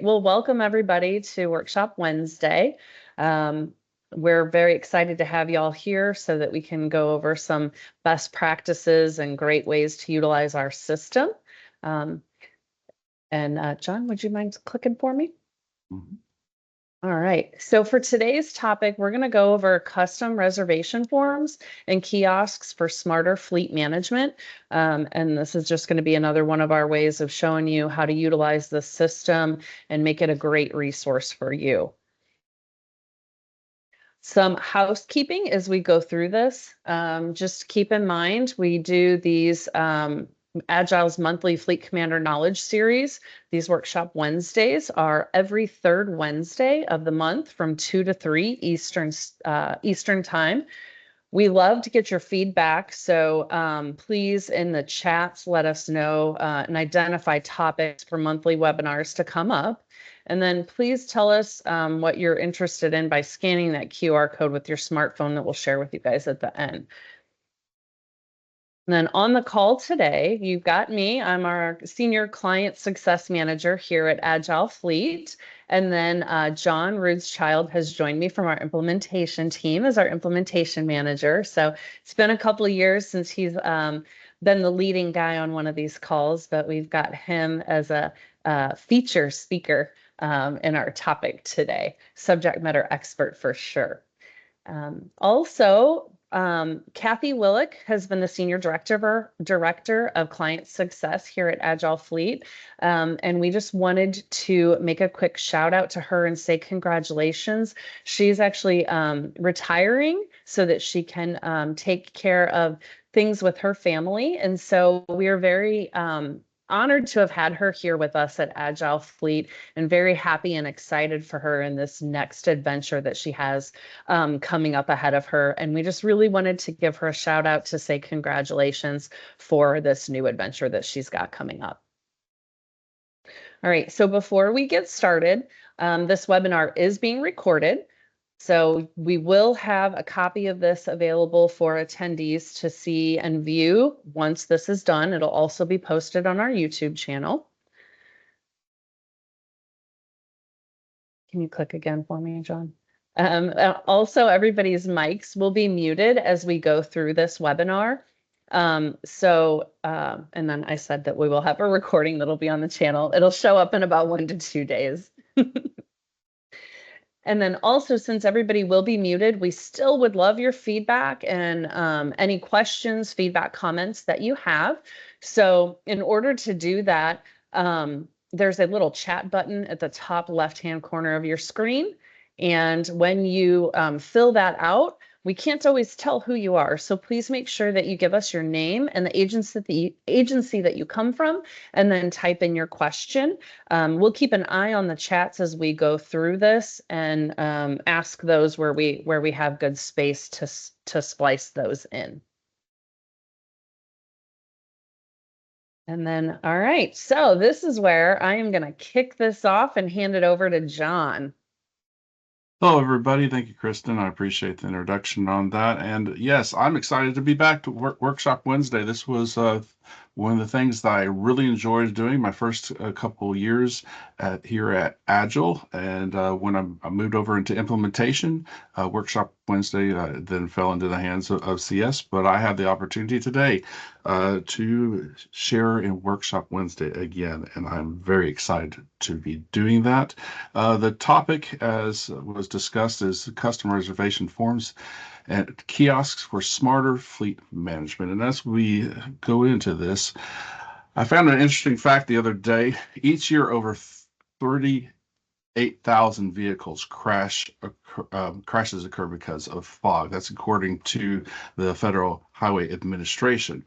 Well, welcome everybody to Workshop Wednesday. Um, we're very excited to have y'all here so that we can go over some best practices and great ways to utilize our system. John, would you mind clicking for me? Mhm. All right. So for today's topic, we're going to go over custom reservation forms and kiosks for smarter fleet management. And this is just going to be another one of our ways of showing you how to utilize the system and make it a great resource for you. Some housekeeping as we go through this. Just keep in mind, we do these Agile's monthly Fleet Commander Knowledge Series. These Workshop Wednesdays are every third Wednesday of the month from 2 to 3 Eastern Time. We love to get your feedback, so please in the chats let us know and identify topics for monthly webinars to come up. And then please tell us what you're interested in by scanning that QR code with your smartphone that we'll share with you guys at the end. And then on the call today, you've got me. I'm our Senior Client Success Manager here at Agile Fleet. And then John Rudeschild has joined me from our implementation team as our implementation manager. So it's been a couple of years since he's been the leading guy on one of these calls, but we've got him as a feature speaker in our topic today, subject matter expert for sure. Kathy Willick has been the Senior Director of Client Success here at Agile Fleet. And we just wanted to make a quick shout out to her and say congratulations. She's actually retiring so that she can take care of things with her family. And so we are very honored to have had her here with us at Agile Fleet and very happy and excited for her in this next adventure that she has coming up ahead of her. And we just really wanted to give her a shout out to say congratulations for this new adventure that she's got coming up. All right, so before we get started, this webinar is being recorded. So we will have a copy of this available for attendees to see and view once this is done. It'll also be posted on our YouTube channel. Can you click again for me, John? Also, everybody's mics will be muted as we go through this webinar. And then I said that we will have a recording that'll be on the channel. It'll show up in about 1 to 2 days. And then also, since everybody will be muted, we still would love your feedback and any questions, feedback, comments that you have. So in order to do that, there's a little chat button at the top left-hand corner of your screen. And when you fill that out, we can't always tell who you are. So please make sure that you give us your name and the agency that you come from, and then type in your question. We'll keep an eye on the chats as we go through this and ask those where we have good space to splice those in. And then, all right, so this is where I am going to kick this off and hand it over to John. Hello, everybody. Thank you, Kristen. I appreciate the introduction on that. And yes, I'm excited to be back to Workshop Wednesday. This was one of the things that I really enjoyed doing my first couple of years here at Agile. And when I moved over into implementation, Workshop Wednesday then fell into the hands of CS. But I had the opportunity today to share in Workshop Wednesday again, and I'm very excited to be doing that. The topic, as was discussed, is custom reservation forms and kiosks for smarter fleet management. And as we go into this, I found an interesting fact the other day. Each year, over 38,000 vehicles crashes occur because of fog. That's according to the Federal Highway Administration.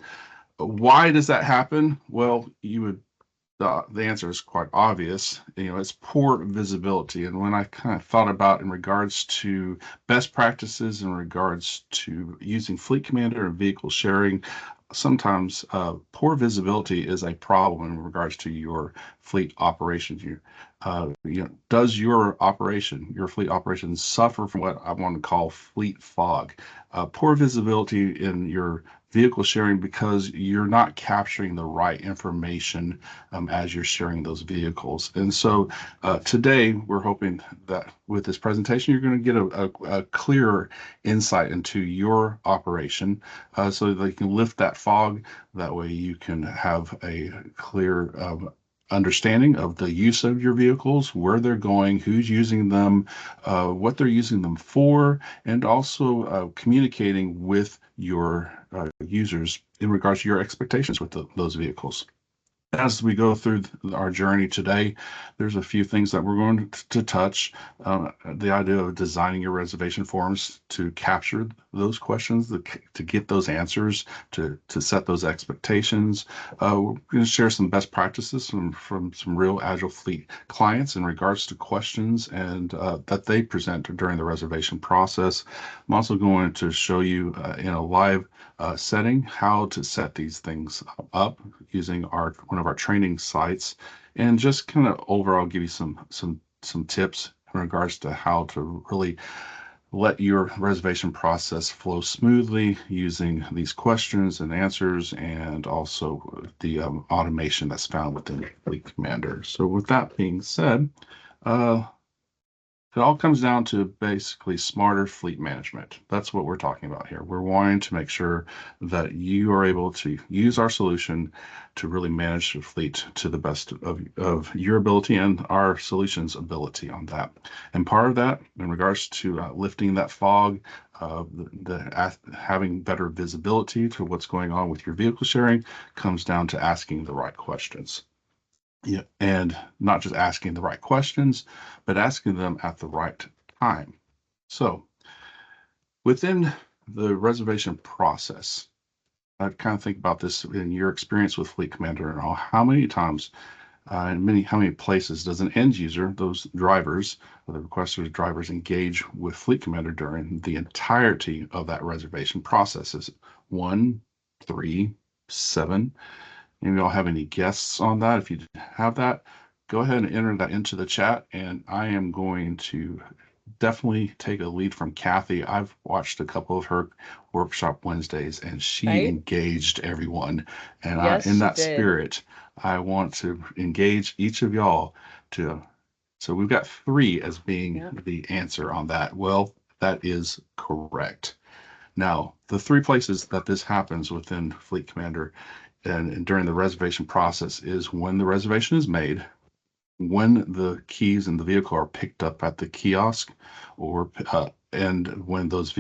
Why does that happen? Well, the answer is quite obvious. It's poor visibility. And when I kind of thought about in regards to best practices in regards to using Fleet Commander and vehicle sharing, sometimes poor visibility is a problem in regards to your fleet operations. Does your operation, your fleet operation, suffer from what I want to call fleet fog, poor visibility in your vehicle sharing because you're not capturing the right information as you're sharing those vehicles? And so today we're hoping that with this presentation, you're going to get a clearer insight into your operation so that you can lift that fog. That way you can have a clear understanding of the use of your vehicles, where they're going, who's using them, what they're using them for, and also communicating with your users in regards to your expectations with those vehicles. As we go through our journey today, there's a few things that we're going to touch. The idea of designing your reservation forms to capture those questions, to get those answers, to set those expectations. We're going to share some best practices from some real Agile Fleet clients in regards to questions and that they present during the reservation process. I'm also going to show you in a live setting how to set these things up using one of our training sites, and just kind of overall give you some tips in regards to how to really let your reservation process flow smoothly using these questions and answers, and also the automation that's found within Fleet Commander. So with that being said, it all comes down to basically smarter fleet management. That's what we're talking about here. We're wanting to make sure that you are able to use our solution to really manage the fleet to the best of your ability and our solution's ability on that. And part of that, in regards to lifting that fog, having better visibility to what's going on with your vehicle sharing, comes down to asking the right questions. Yeah, and not just asking the right questions, but asking them at the right time. So within the reservation process, I kind of think about this in your experience with Fleet Commander and all. How many times how many places does an end user, those drivers, or the requesters drivers, engage with Fleet Commander during the entirety of that reservation process? Is it 1, 3, 7? Maybe y'all have any guests on that. If you have that, go ahead and enter that into the chat. And I am going to definitely take a lead from Kathy. I've watched a couple of her workshop Wednesdays, and she Right? engaged everyone. And Yes, in she that did. spirit, I want to engage each of y'all to. So we've got 3 as being Yeah. the answer on that. Well, that is correct. Now, the 3 places that this happens within Fleet Commander and during the reservation process is when the reservation is made, when the keys in the vehicle are picked up at the kiosk, or and when those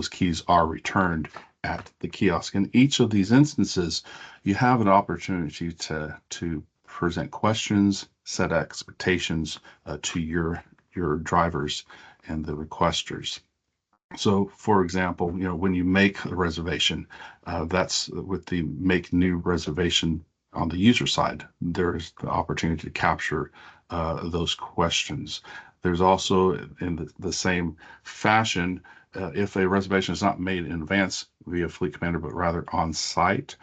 keys are returned at the kiosk. In each of these instances, you have an opportunity to present questions, set expectations to your drivers and the requesters. So, for example, when you make a reservation, that's with the make new reservation on the user side. There's the opportunity to capture those questions. There's also, in the same fashion, if a reservation is not made in advance via Fleet Commander, but rather on site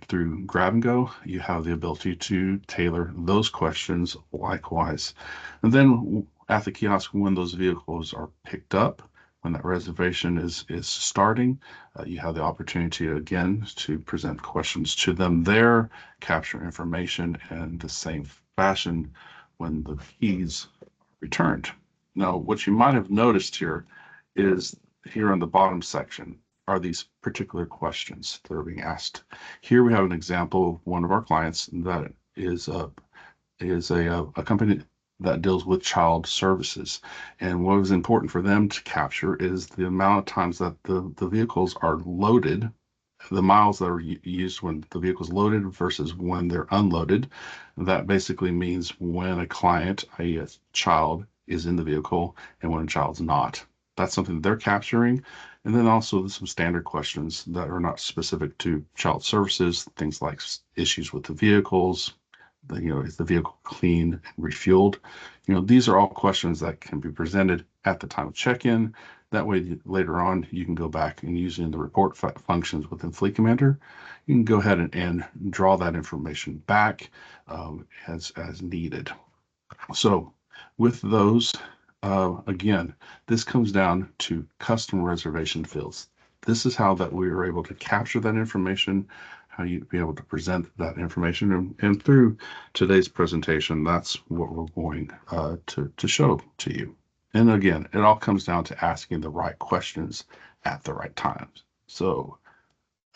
through Grab and Go, you have the ability to tailor those questions likewise. And then at the kiosk, when those vehicles are picked up, when that reservation is starting, you have the opportunity again to present questions to them there, capture information in the same fashion when the keys are returned. Now, what you might have noticed here is here on the bottom section are these particular questions that are being asked. Here we have an example of one of our clients that is a company that deals with child services. And what was important for them to capture is the amount of times that the vehicles are loaded, the miles that are used when the vehicle is loaded versus when they're unloaded. That basically means when a client, a child, is in the vehicle and when a child's not. That's something that they're capturing. And then also some standard questions that are not specific to child services, things like issues with the vehicles, is the vehicle clean and refueled? These are all questions that can be presented at the time of check-in. That way, later on, you can go back and using the report functions within Fleet Commander, you can go ahead and draw that information back as needed. So with those, again, this comes down to custom reservation fields. This is how that we are able to capture that information, how you'd be able to present that information. And through today's presentation, that's what we're going to show to you. And again, it all comes down to asking the right questions at the right times. So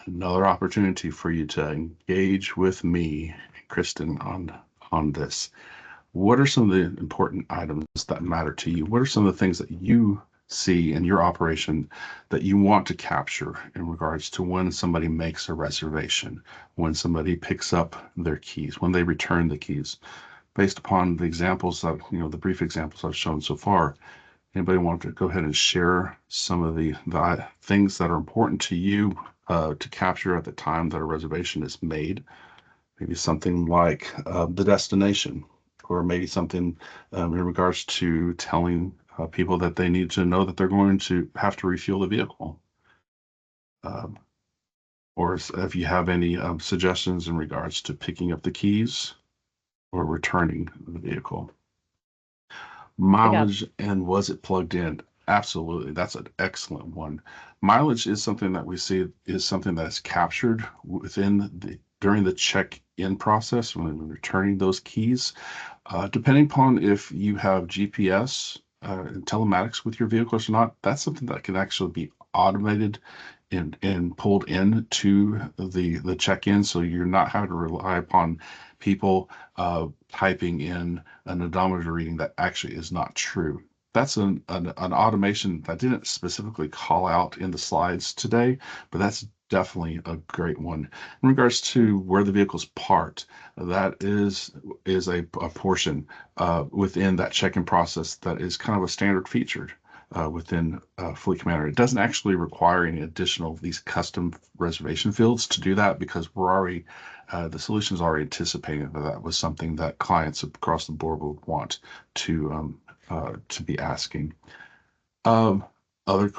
another opportunity for you to engage with me, Kristen, on this. What are some of the important items that matter to you? What are some of the things that you see in your operation that you want to capture in regards to when somebody makes a reservation, when somebody picks up their keys, when they return the keys? Based upon the examples that, the brief examples I've shown so far, anybody want to go ahead and share some of the things that are important to you to capture at the time that a reservation is made? Maybe something like the destination, or maybe something in regards to telling people that they need to know that they're going to have to refuel the vehicle. Um, or if you have any suggestions in regards to picking up the keys or returning the vehicle. I got Mileage and was it plugged in? Absolutely. That's an excellent one. Mileage is something that we see is something that's captured during the check-in process when we're returning those keys. Depending upon if you have GPS and telematics with your vehicles or not, that's something that can actually be automated and pulled into the check-in, so you're not having to rely upon people typing in an odometer reading that actually is not true. That's an automation that didn't specifically call out in the slides today, but that's definitely a great one. In regards to where the vehicle's parked, that is a portion within that check-in process that is kind of a standard feature within Fleet Commander. It doesn't actually require any additional of these custom reservation fields to do that, because we're already the solution is already anticipating that that was something that clients across the board would want to be asking. Um, Other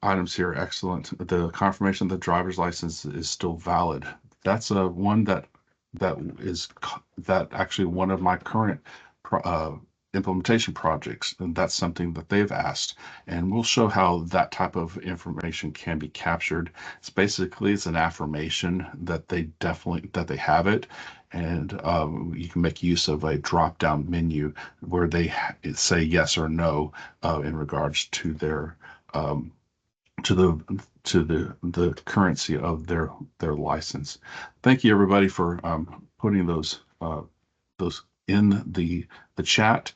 items here, excellent. The confirmation that the driver's license is still valid. That's a one that is that actually one of my current implementation projects, and that's something that they've asked, and we'll show how that type of information can be captured. It's an affirmation that they have it, and you can make use of a drop down menu where they say yes or no in regards to their um, to the currency of their license. Thank you everybody for putting those in the chat.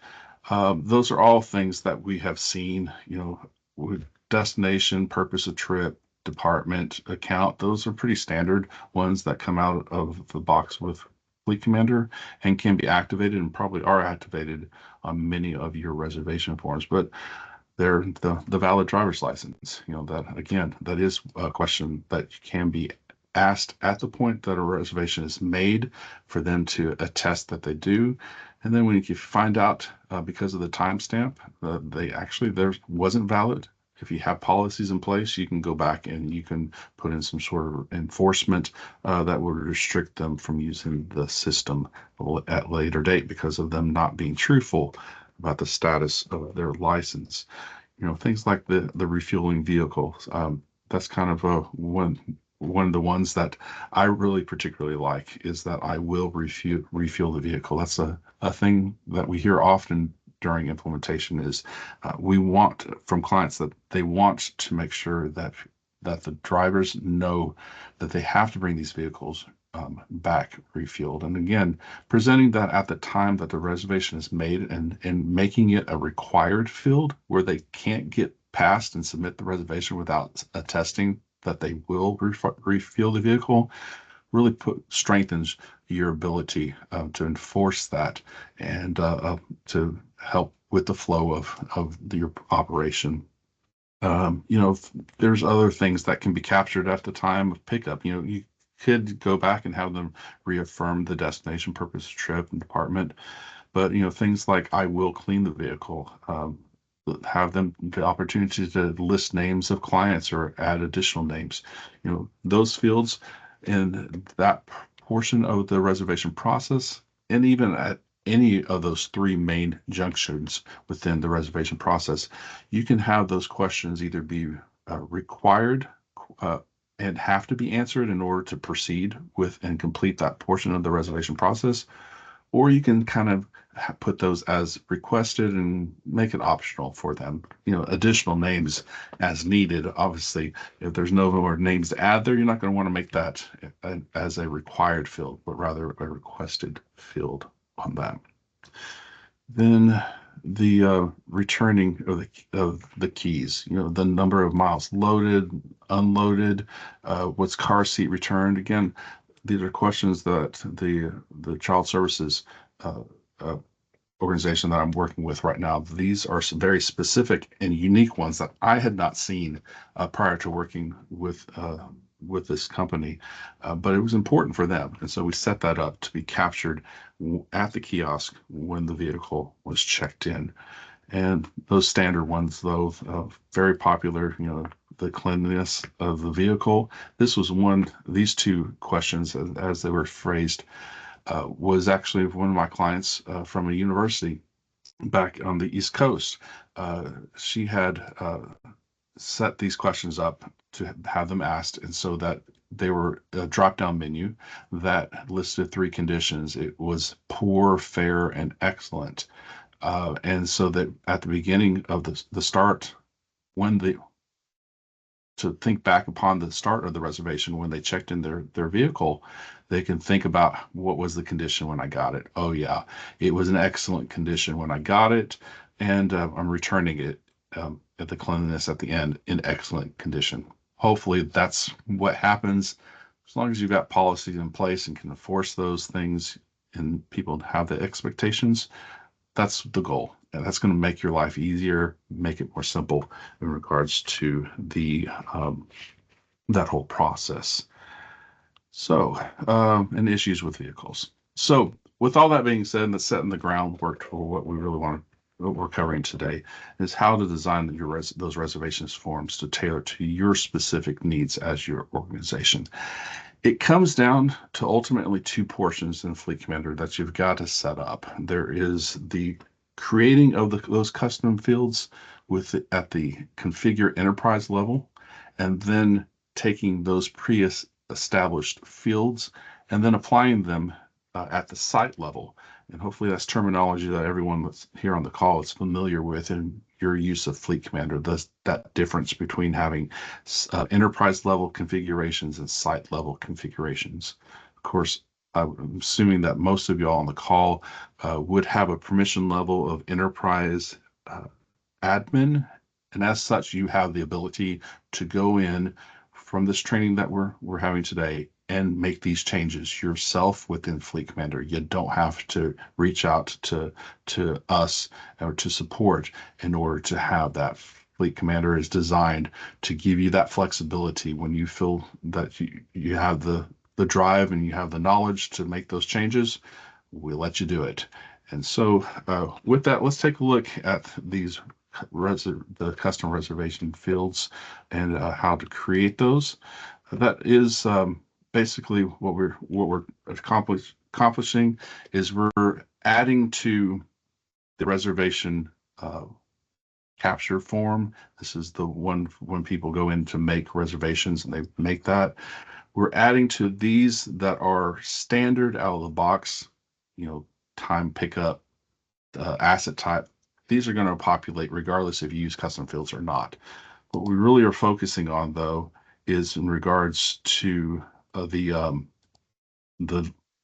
Those are all things that we have seen, with destination, purpose of trip, department, account. Those are pretty standard ones that come out of the box with Fleet Commander and can be activated, and probably are activated on many of your reservation forms. But they're the valid driver's license. That again, that is a question that can be asked at the point that a reservation is made for them to attest that they do. And then when you find out because of the timestamp, there wasn't valid. If you have policies in place, you can go back and you can put in some sort of enforcement that would restrict them from using the system at later date because of them not being truthful about the status of their license. Things like the refueling vehicles. That's kind of one of the ones that I really particularly like, is that I will refuel the vehicle. That's a thing that we hear often during implementation, is we want from clients that they want to make sure that the drivers know that they have to bring these vehicles back refueled. And again, presenting that at the time that the reservation is made, and making it a required field where they can't get past and submit the reservation without attesting that they will refuel the vehicle, really strengthens your ability to enforce that, and to help with the flow of your operation. There's other things that can be captured at the time of pickup. You could go back and have them reaffirm the destination, purpose, trip, and department. But things like I will clean the vehicle, have them the opportunity to list names of clients or add additional names. Those fields in that portion of the reservation process, and even any of those three main junctions within the reservation process, you can have those questions either be required uh, and have to be answered in order to proceed with and complete that portion of the reservation process, or you can kind of put those as requested and make it optional for them. Additional names as needed. Obviously, if there's no more names to add there, you're not going to want to make that as a required field, but rather a requested field on that. Then the returning of the keys, the number of miles loaded, unloaded, what's car seat returned. Again, these are questions that the child services uh, uh, organization that I'm working with right now. These are some very specific and unique ones that I had not seen prior to working with this company, but it was important for them, and so we set that up to be captured at the kiosk when the vehicle was checked in. And those standard ones, though, very popular. The cleanliness of the vehicle. This was one. These two questions, as they were phrased, was actually one of my clients from a university back on the East Coast. She had set these questions up to have them asked, and so that they were a drop-down menu that listed three conditions. It was poor, fair, and excellent. And so that at the beginning of the start, when the to think back upon the start of the reservation when they checked in their vehicle, they can think about what was the condition when I got it. Oh yeah, it was an excellent condition when I got it, and I'm returning it at the cleanliness at the end in excellent condition. Hopefully that's what happens as long as you've got policies in place and can enforce those things and people have the expectations. That's the goal. And that's going to make your life easier, make it more simple in regards to the that whole process. So, and issues with vehicles. So, with all that being said, and that's setting the groundwork for what we really want to, what we're covering today, is how to design those reservations forms to tailor to your specific needs as your organization. It comes down to ultimately two portions in Fleet Commander that you've got to set up. There is the creating of those custom fields at the configure enterprise level, and then taking those pre-established fields and then applying them at the site level. And hopefully that's terminology that everyone that's here on the call is familiar with in your use of Fleet Commander. That difference between having enterprise level configurations and site level configurations. Of course, I'm assuming that most of y'all on the call would have a permission level of enterprise admin, and as such, you have the ability to go in from this training that we're having today and make these changes yourself within Fleet Commander. You don't have to reach out to us or to support in order to have that. Fleet Commander is designed to give you that flexibility when you feel that you have the drive and you have the knowledge to make those changes. We'll let you do it. And so with that, let's take a look at these the custom reservation fields and how to create those. That is basically what we're accomplishing is we're adding to the reservation capture form. This is the one when people go in to make reservations and they make that. We're adding to these that are standard out of the box, time pickup, asset type. These are going to populate regardless if you use custom fields or not. What we really are focusing on, though, is in regards to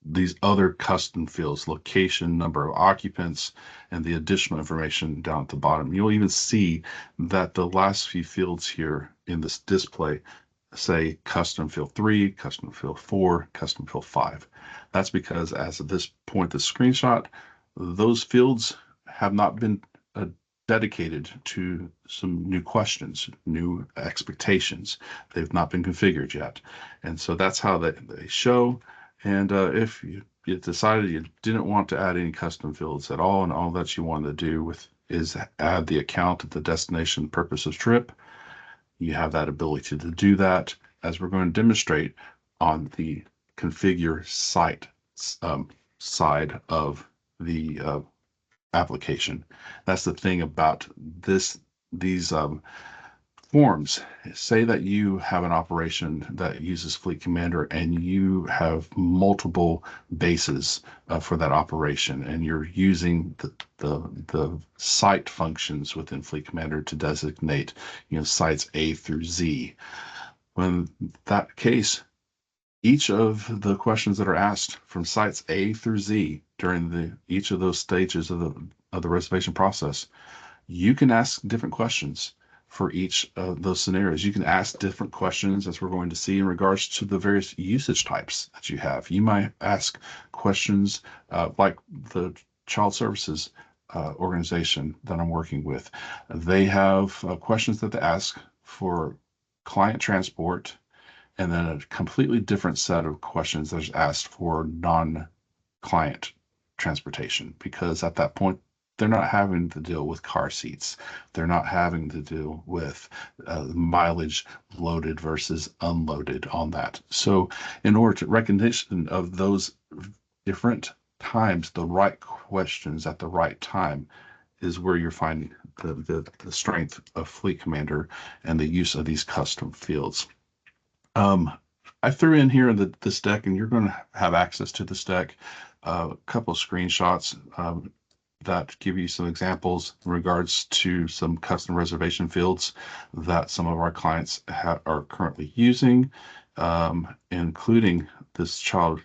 these other custom fields: location, number of occupants, and the additional information down at the bottom. You'll even see that the last few fields here in this display say custom field 3, custom field 4, custom field 5. That's because as of this point, the screenshot, those fields have not been dedicated to some new questions, new expectations. They've not been configured yet. And so that's how they show. And if you decided you didn't want to add any custom fields at all, and all that you want to do is add the account at the destination purpose of trip, you have that ability to do that, as we're going to demonstrate on the configure site side of the application. That's the thing about these forms. Say that you have an operation that uses Fleet Commander and you have multiple bases for that operation, and you're using the site functions within Fleet Commander to designate, sites A through Z. When that case, each of the questions that are asked from sites A through Z during each of those stages of the reservation process, you can ask different questions for each of those scenarios. You can ask different questions, as we're going to see, in regards to the various usage types that you have. You might ask questions like the child services organization that I'm working with. They have questions that they ask for client transport, and then a completely different set of questions that's asked for non-client transportation, because at that point they're not having to deal with car seats. They're not having to deal with mileage loaded versus unloaded on that. So in order to recognition of those different times, the right questions at the right time is where you're finding the strength of Fleet Commander and the use of these custom fields. I threw in here this deck, and you're going to have access to this deck, a couple of screenshots that give you some examples in regards to some custom reservation fields that some of our clients are currently using, including this child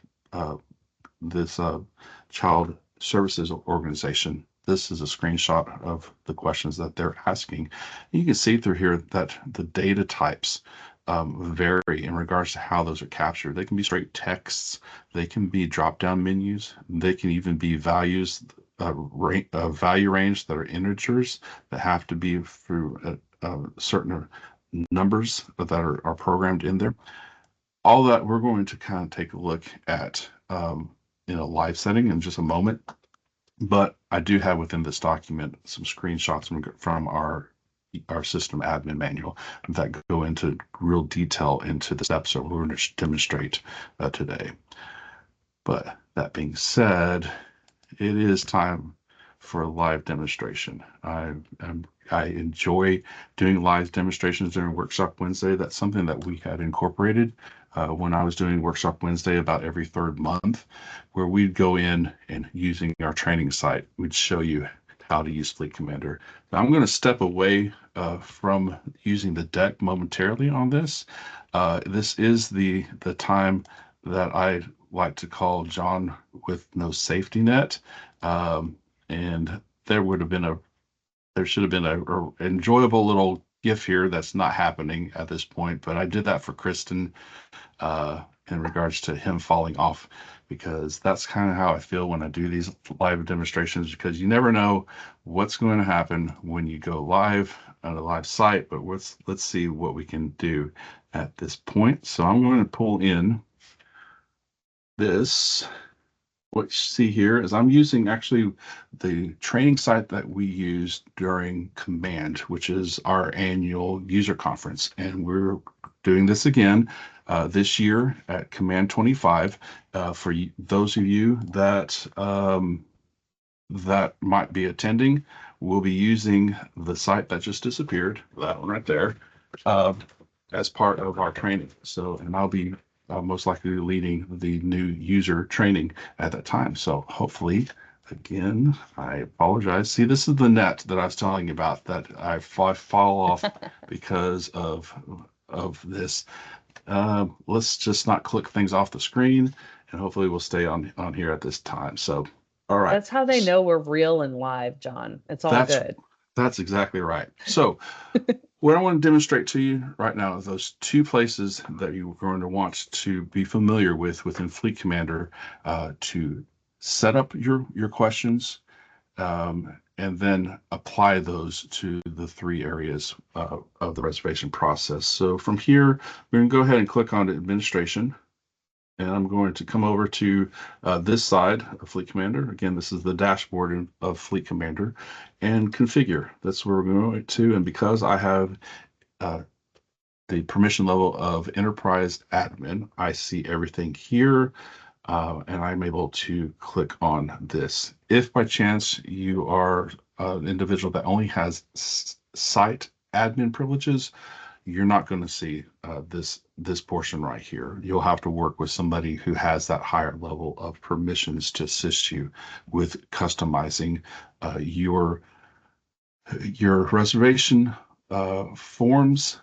services organization. This is a screenshot of the questions that they're asking. You can see through here that the data types vary in regards to how those are captured. They can be straight texts, they can be drop-down menus, they can even be values, value range that are integers that have to be through certain numbers that are programmed in there. All that we're going to kind of take a look at in a live setting in just a moment. But I do have within this document some screenshots from our system admin manual that go into real detail into the steps that we're going to demonstrate today. But that being said, it is time for a live demonstration. I enjoy doing live demonstrations during Workshop Wednesday. That's something that we had incorporated when I was doing Workshop Wednesday about every third month, where we'd go in and using our training site, we'd show you how to use Fleet Commander. Now I'm going to step away from using the deck momentarily on this. This is the time that I like to call John with no safety net. And there should have been a enjoyable little GIF here that's not happening at this point, but I did that for Kristen in regards to him falling off, because that's kind of how I feel when I do these live demonstrations, because you never know what's going to happen when you go live on a live site. But let's see what we can do at this point. So I'm going to pull in this. What you see here is I'm using actually the training site that we used during Command, which is our annual user conference. And we're doing this again this year at Command 25. For those of you that that might be attending, we'll be using the site that just disappeared, that one right there, as part of our training. So, and I'll be most likely leading the new user training at that time. So hopefully, again, I apologize. See, this is the net that I was telling you about that I fall off because of this. Let's just not click things off the screen, and hopefully we'll stay on here at this time. So, all right. That's how they know we're real and live, John. It's all good. That's exactly right. So what I want to demonstrate to you right now is those two places that you're going to want to be familiar with within Fleet Commander to set up your questions and then apply those to the three areas of the reservation process. So from here, we're going to go ahead and click on Administration. And I'm going to come over to this side of Fleet Commander. Again, this is the dashboard of Fleet Commander, and Configure. That's where we're going to. And because I have the permission level of Enterprise Admin, I see everything here. and I'm able to click on this. If by chance you are an individual that only has site admin privileges, you're not going to see this portion right here. You'll have to work with somebody who has that higher level of permissions to assist you with customizing your reservation forms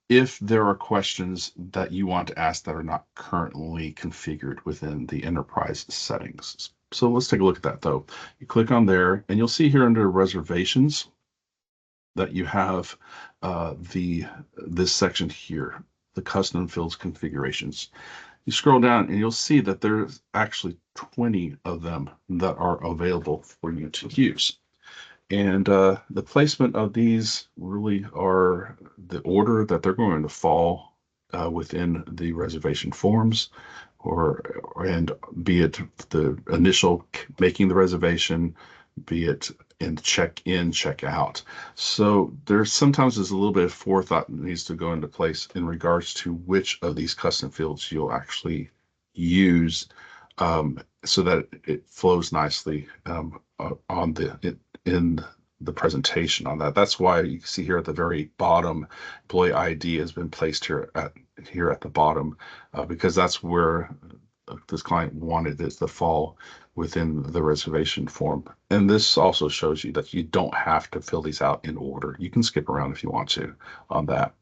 if there are questions that you want to ask that are not currently configured within the enterprise settings. So let's take a look at that though. You click on there and you'll see here under reservations that you have this section here, the custom fields configurations. You scroll down and you'll see that there's actually 20 of them that are available for you to use. And the placement of these really are the order that they're going to fall within the reservation forms, and be it the initial making the reservation, be it in check in, check out. So there's sometimes a little bit of forethought that needs to go into place in regards to which of these custom fields you'll actually use, so that it flows nicely in the presentation on that. That's why you see here at the very bottom, employee ID has been placed here at the bottom, because that's where this client wanted it to fall within the reservation form. And this also shows you that you don't have to fill these out in order. You can skip around if you want to on that.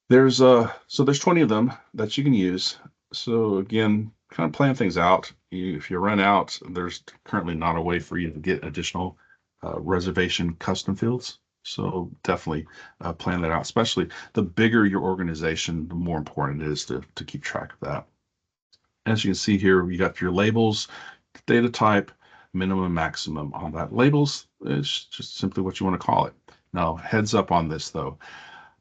There's 20 of them that you can use. So again, kind of plan things out. If you run out, there's currently not a way for you to get additional reservation custom fields. So definitely plan that out. Especially the bigger your organization, the more important it is to keep track of that. As you can see here, you got your labels, data type, minimum, maximum on that. Labels is just simply what you want to call it. Now, heads up on this though.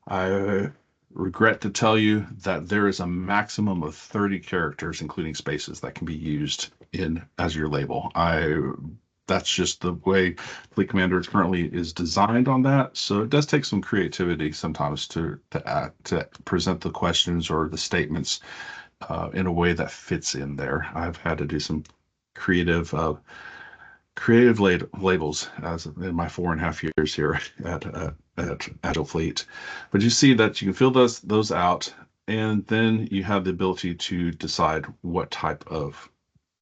I regret to tell you that there is a maximum of 30 characters, including spaces, that can be used as your label. That's just the way Fleet Commander currently is designed on that. So it does take some creativity sometimes to present the questions or the statements in a way that fits in there. I've had to do some creative labels as in my 4.5 years here at Agile Fleet. But you see that you can fill those out, and then you have the ability to decide what type of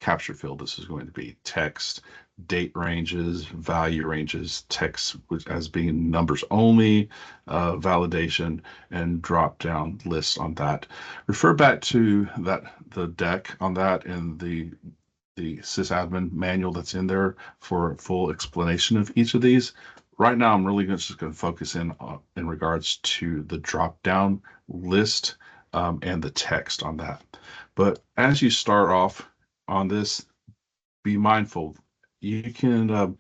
capture field this is going to be: text, date ranges, value ranges, text as being numbers only, validation, and drop down lists on that. Refer back to the deck on that and the sysadmin manual that's in there for a full explanation of each of these. Right now, I'm really just going to focus in regards to the drop down list and the text on that. But as you start off on this, be mindful. You can,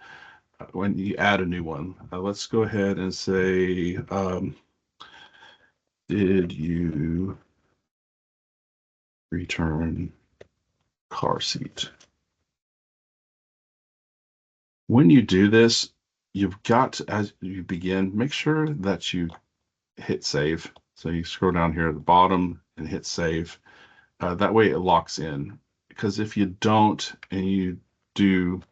when you add a new one, let's go ahead and say, did you return car seat? When you do this, you've got to, as you begin, make sure that you hit save. So you scroll down here at the bottom and hit save. That way it locks in. Because if you don't and you do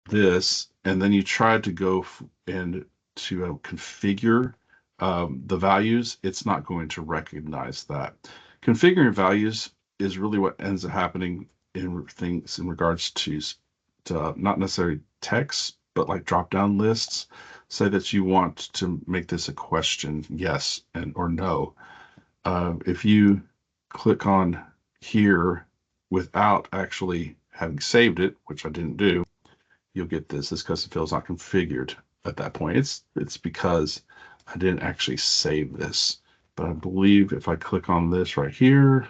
this and then you try to go and to configure the values, it's not going to recognize that. Configuring values is really what ends up happening in things in regards to not necessarily text, but like drop down lists. Say that you want to make this a question, yes or no. If you click on here without actually having saved it, which I didn't do, you'll get this custom field is not configured at that point. It's because I didn't actually save this. But I believe if I click on this right here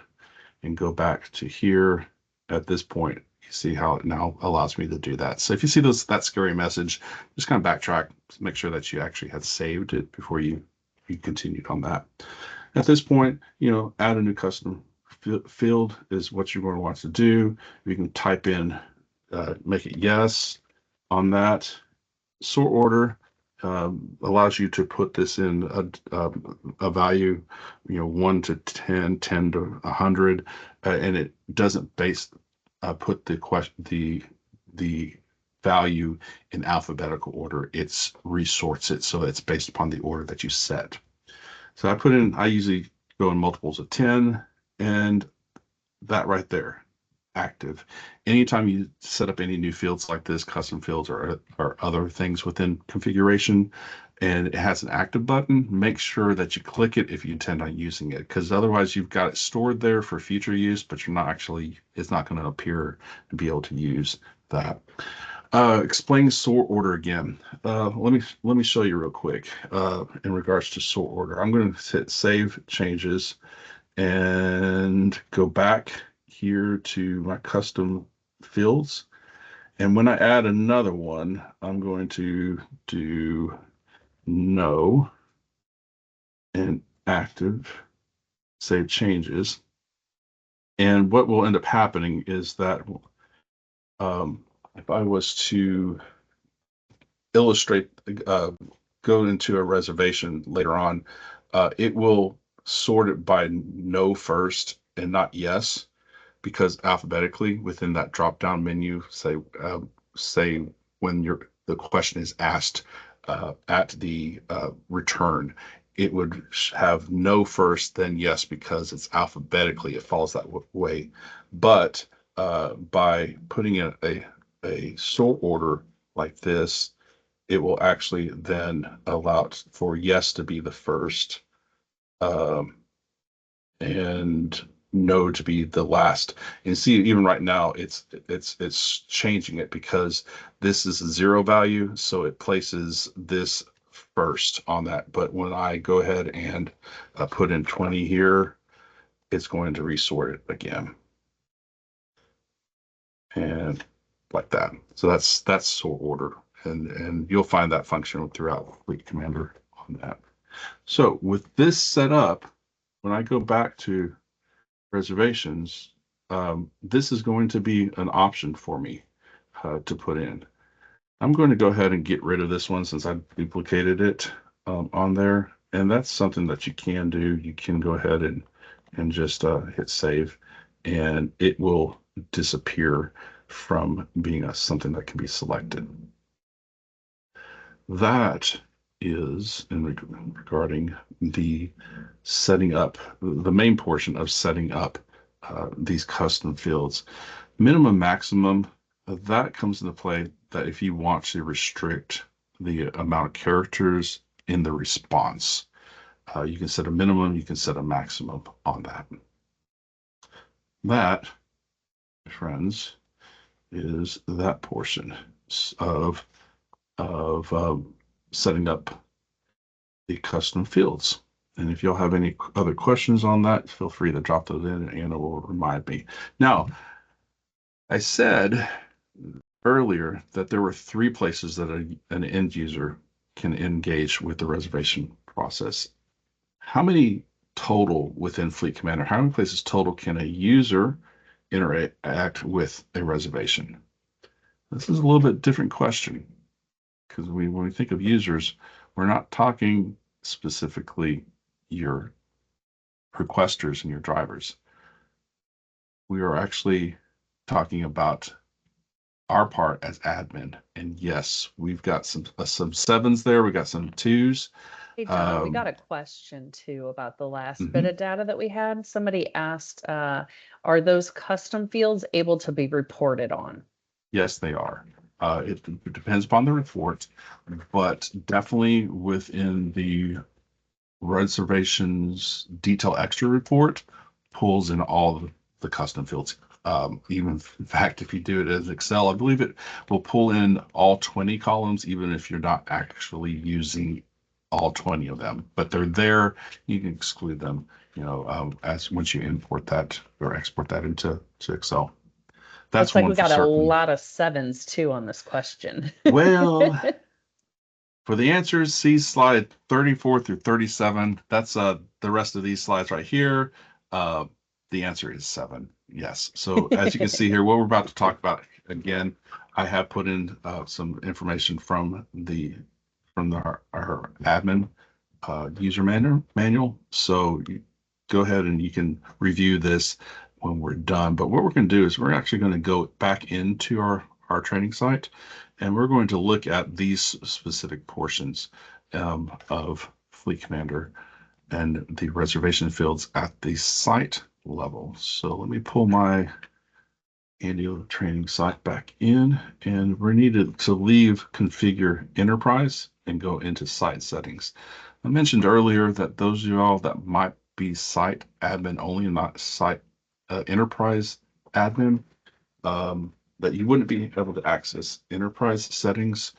and go back to here, at this point, you see how it now allows me to do that. So if you see that scary message, just kind of backtrack, make sure that you actually had saved it before you continued on that. At this point, add a new custom field is what you're going to want to do. You can type in, make it yes on that. Sort order allows you to put this in a value, 1 to 10, 10 to 100, and it doesn't base put the value in alphabetical order, it's resorts it, so it's based upon the order that you set. So I usually go in multiples of 10, and that right there, active. Anytime you set up any new fields like this, custom fields or other things within configuration, and it has an active button, make sure that you click it if you intend on using it, because otherwise you've got it stored there for future use, but it's not going to appear and be able to use that. Explain sort order again. Let me show you real quick. In regards to sort order, I'm going to hit save changes and go back here to my custom fields. And when I add another one, I'm going to do no and active, save changes. And what will end up happening is that if I was to illustrate, go into a reservation later on, it will sort it by no first and not yes, because alphabetically within that drop down menu, say when the question is asked at the return, it would have no first, then yes, because it's alphabetically, it follows that way. But by putting in a sort order like this, it will actually then allow for yes to be the first, um, and no to be the last. And see, even right now, it's changing it because this is a zero value, so it places this first on that. But when I go ahead and put in 20 here, it's going to resort it again, and like that. So that's sort order, and you'll find that function throughout Fleet Commander on that. So with this set up, when I go back to reservations, this is going to be an option for me to put in. I'm going to go ahead and get rid of this one since I've duplicated it on there. And that's something that you can do. You can go ahead and just hit save, and it will disappear from being something that can be selected. That is regarding the setting up, the main portion of setting up these custom fields. Minimum, maximum, that comes into play that if you want to restrict the amount of characters in the response, you can set a minimum, you can set a maximum on that. That, friends, is that portion of setting up the custom fields. And if y'all have any other questions on that, feel free to drop those in and Anna will remind me. Now, I said earlier that there were 3 places that an end user can engage with the reservation process. How many total within Fleet Commander, how many places total can a user interact with a reservation? This is a little bit different question, because when we think of users, we're not talking specifically your requesters and your drivers. We are actually talking about our part as admin. And yes, we've got some 7s there. We got some 2s. Hey, John, we got a question too about the last bit of data that we had. Somebody asked, are those custom fields able to be reported on? Yes, they are. It depends upon the report, but definitely within the reservations detail extra report pulls in all of the custom fields. Even in fact, if you do it as Excel, I believe it will pull in all 20 columns, even if you're not actually using all 20 of them, but they're there. You can exclude them, as once you import that or export that into Excel. That's Looks like one we for got a certain. lot of 7s too on this question. Well, for the answers, see slide 34 through 37. That's the rest of these slides right here. The answer is 7. Yes. So as you can see here, what we're about to talk about, again, I have put in some information from our admin user manual. So you go ahead and you can review this. when we're done. But what we're going to do is we're actually going to go back into our training site, and we're going to look at these specific portions of Fleet Commander and the reservation fields at the site level. So let me pull my annual training site back in, and we're needed to leave configure enterprise and go into site settings. I mentioned earlier that those of y'all that might be site admin only and not site enterprise admin, that you wouldn't be able to access enterprise settings,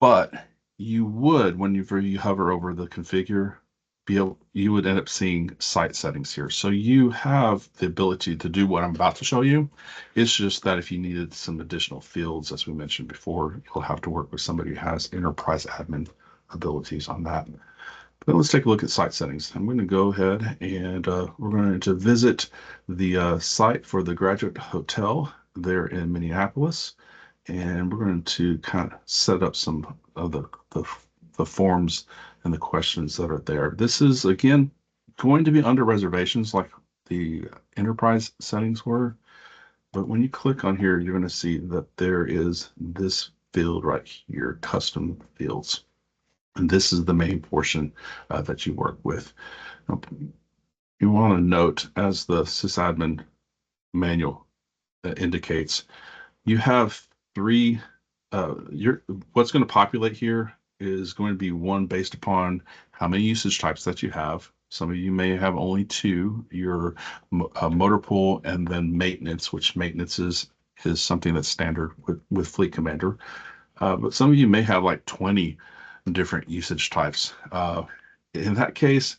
but you would, when you hover over the configure, you would end up seeing site settings here. So you have the ability to do what I'm about to show you. It's just that if you needed some additional fields, as we mentioned before, you'll have to work with somebody who has enterprise admin abilities on that. But let's take a look at site settings. I'm going to go ahead and we're going to visit the site for the Graduate Hotel there in Minneapolis. And we're going to kind of set up some of the forms and the questions that are there. This is, again, going to be under reservations like the enterprise settings were. But when you click on here, you're going to see that there is this field right here, custom fields. And this is the main portion that you work with. Now, you want to note, as the sysadmin manual indicates, you have three. What's going to populate here is going to be one based upon how many usage types that you have. Some of you may have only two, your motor pool and then maintenance, which maintenance is something that's standard with Fleet Commander. But some of you may have like 20 different usage types. In that case,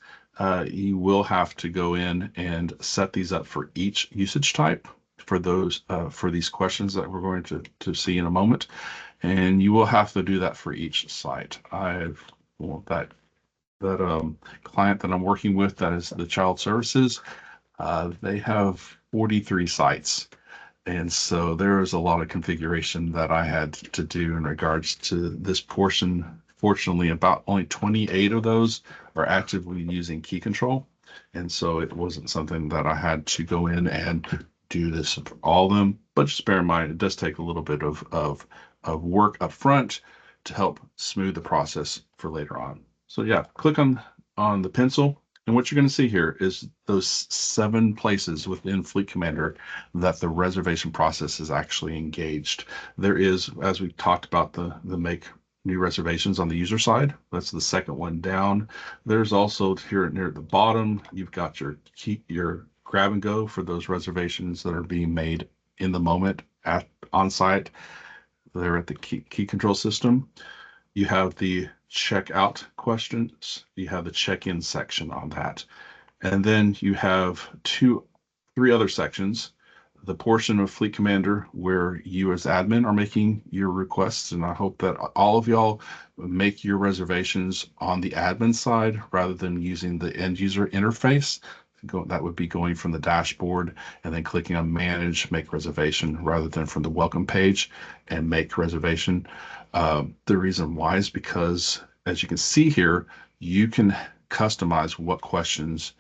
you will have to go in and set these up for each usage type for those for these questions that we're going to see in a moment, and you will have to do that for each site. That client that I'm working with, that is the child services, they have 43 sites. And so there is a lot of configuration that I had to do in regards to this portion. Fortunately, about only 28 of those are actively using key control. And so it wasn't something that I had to go in and do this for all of them. But just bear in mind, it does take a little bit of work up front to help smooth the process for later on. So yeah, click on the pencil. And what you're going to see here is those 7 places within Fleet Commander that the reservation process is actually engaged. There is, as we talked about, the make new reservations on the user side. That's the second one down. There's also here near the bottom, you've got your grab and go for those reservations that are being made in the moment on site. They're at the key control system. You have the checkout questions. You have the check-in section on that. And then you have 3 other sections. The portion of Fleet Commander where you as admin are making your requests. And I hope that all of y'all make your reservations on the admin side rather than using the end user interface. That would be going from the dashboard and then clicking on manage, make reservation, rather than from the welcome page and make reservation. The reason why is because, as you can see here, you can customize what questions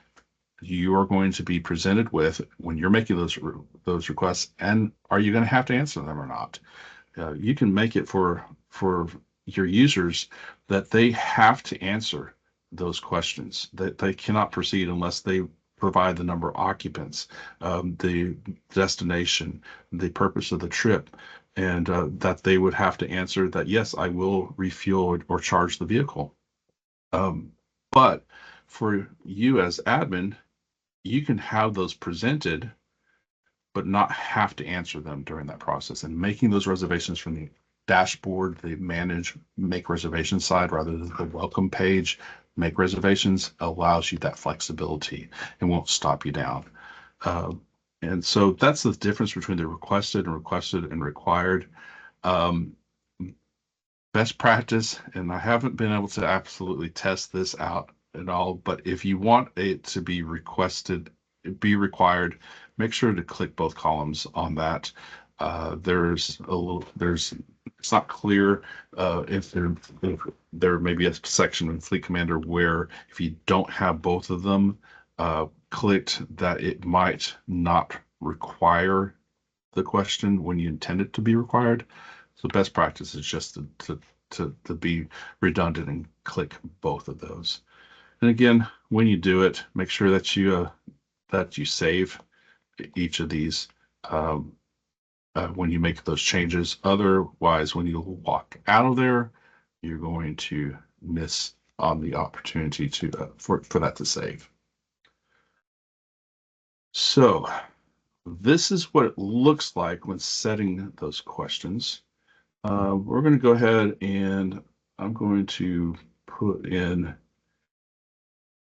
you are going to be presented with when you're making those requests, and are you going to have to answer them or not? You can make it for your users that they have to answer those questions, that they cannot proceed unless they provide the number of occupants, the destination, the purpose of the trip, and that they would have to answer that, yes, I will refuel or charge the vehicle. But for you as admin, you can have those presented, but not have to answer them during that process. And making those reservations from the dashboard, the make reservation side rather than the welcome page, make reservations, allows you that flexibility and won't stop you down. And so that's the difference between the requested and required. Best practice, and I haven't been able to absolutely test this out at all, but if you want it to be required, make sure to click both columns on that. It's not clear if there may be a section in Fleet Commander where if you don't have both of them, clicked that it might not require the question when you intend it to be required. So best practice is just to be redundant and click both of those. And again, when you do it, make sure that you save each of these when you make those changes. Otherwise, when you walk out of there, you're going to miss on the opportunity to for that to save. So this is what it looks like when setting those questions. We're going to go ahead and I'm going to put in